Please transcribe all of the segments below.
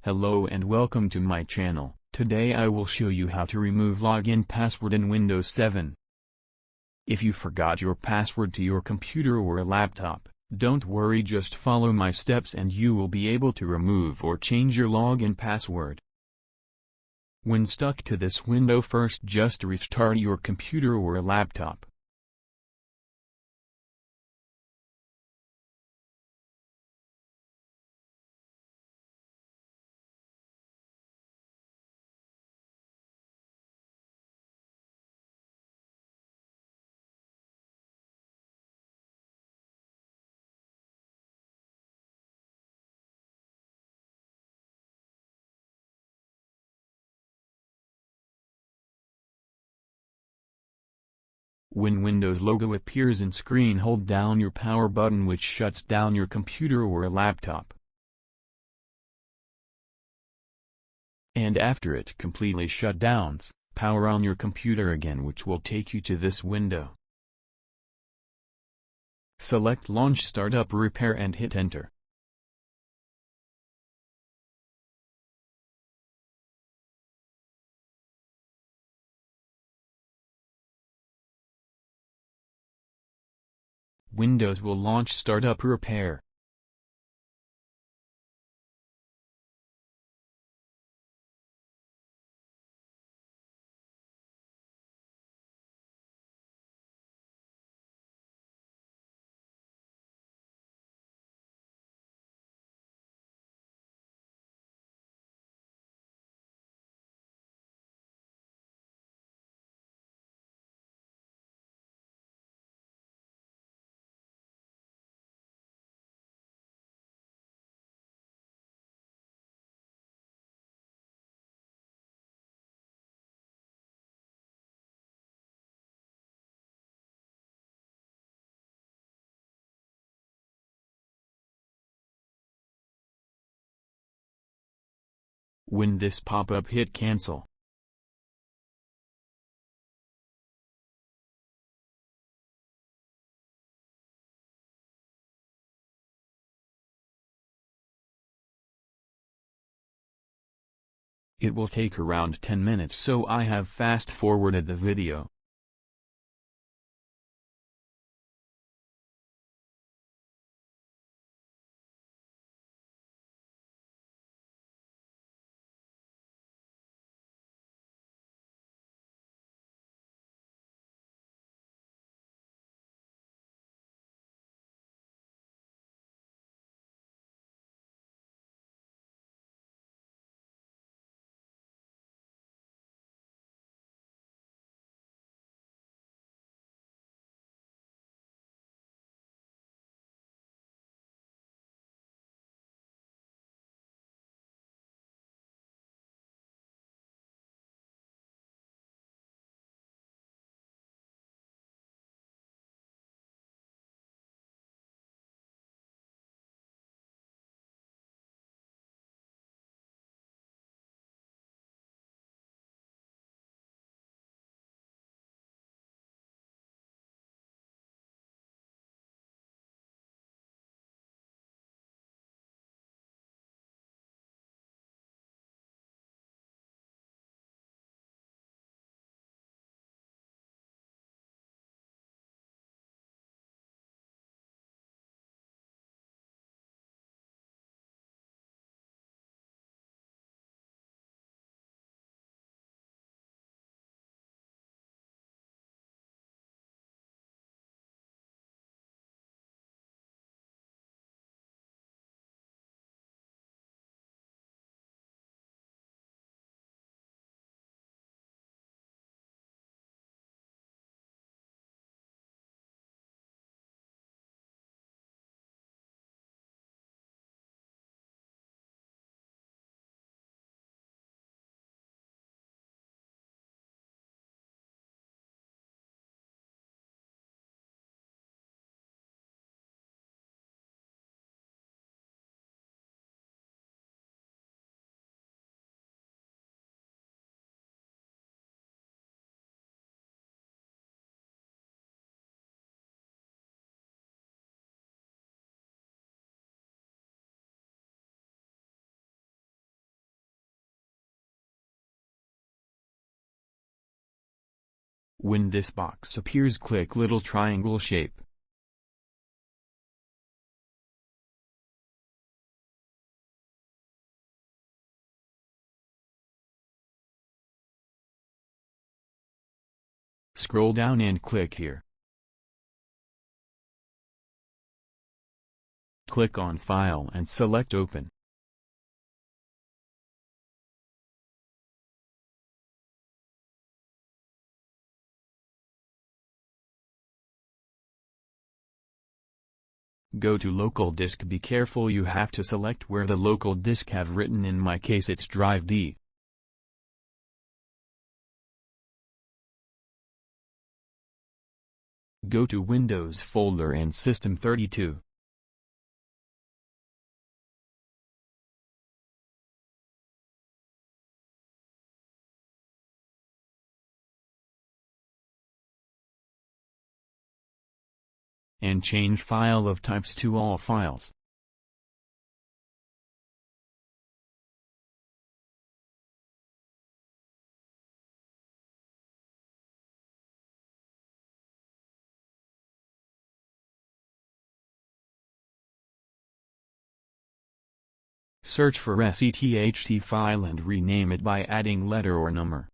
Hello and welcome to my channel. Today I will show you how to remove login password in Windows 7. If you forgot your password to your computer or laptop, don't worry, just follow my steps and you will be able to remove or change your login password. When stuck to this window, first just restart your computer or laptop. When Windows logo appears in screen, hold down your power button, which shuts down your computer or laptop. And after it completely shut down, power on your computer again, which will take you to this window. Select Launch Startup Repair and hit Enter. Windows will launch Startup Repair. When this pop-up, hit Cancel. It will take around 10 minutes, so I have fast-forwarded the video. When this box appears, click little triangle shape. Scroll down and click here. Click on File and select Open. Go to local disk. Be careful, you have to select where the local disk have written, in my case it's drive D. Go to Windows folder and System32. And change file of types to all files. Search for SETHC file and rename it by adding letter or number.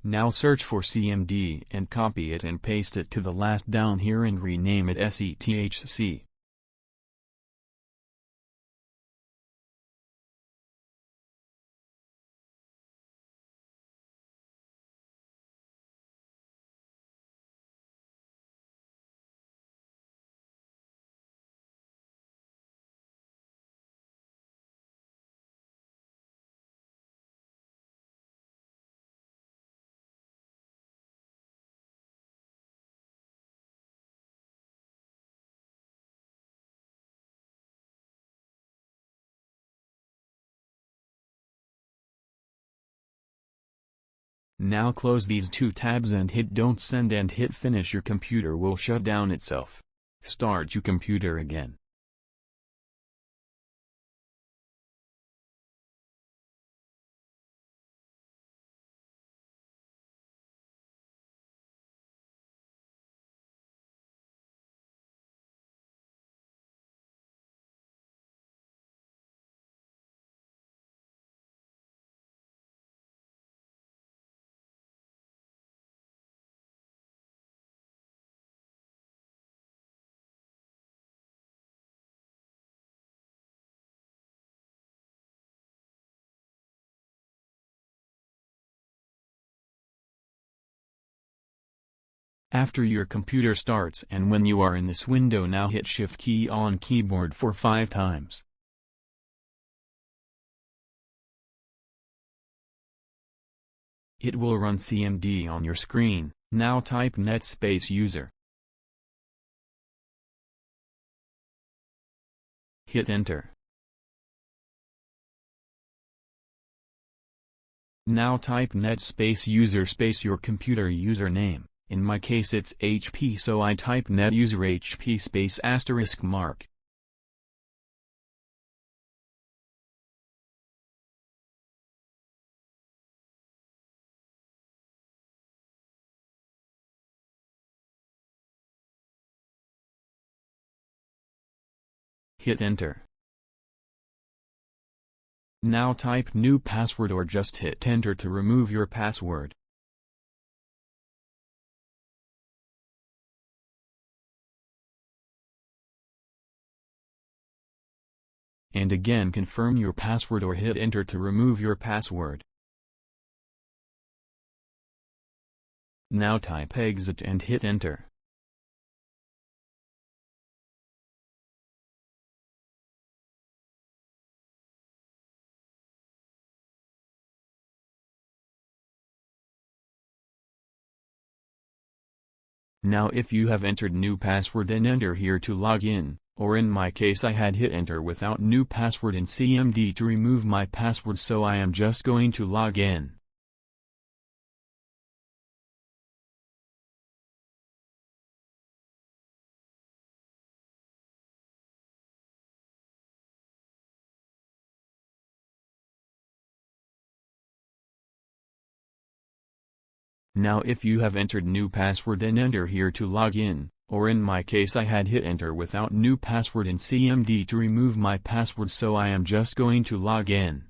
Now search for CMD and copy it and paste it to the last down here and rename it SETHC. Now close these two tabs and hit Don't Send and hit Finish. Your computer will shut down itself. Start your computer again. After your computer starts and when you are in this window, now hit Shift key on keyboard for 5 times. It will run CMD on your screen. Now type net space user. Hit enter. Now type net space user space your computer username. In my case it's HP, so I type net user HP space asterisk mark. Hit enter. Now type new password or just hit enter to remove your password. And again confirm your password or hit enter to remove your password. Now type exit and hit enter. Now if you have entered new password, then enter here to log in, or in my case I had hit enter without new password in CMD to remove my password, so I am just going to log in. Now if you have entered new password, then enter here to log in, or in my case I had hit enter without new password in CMD to remove my password, so I am just going to log in.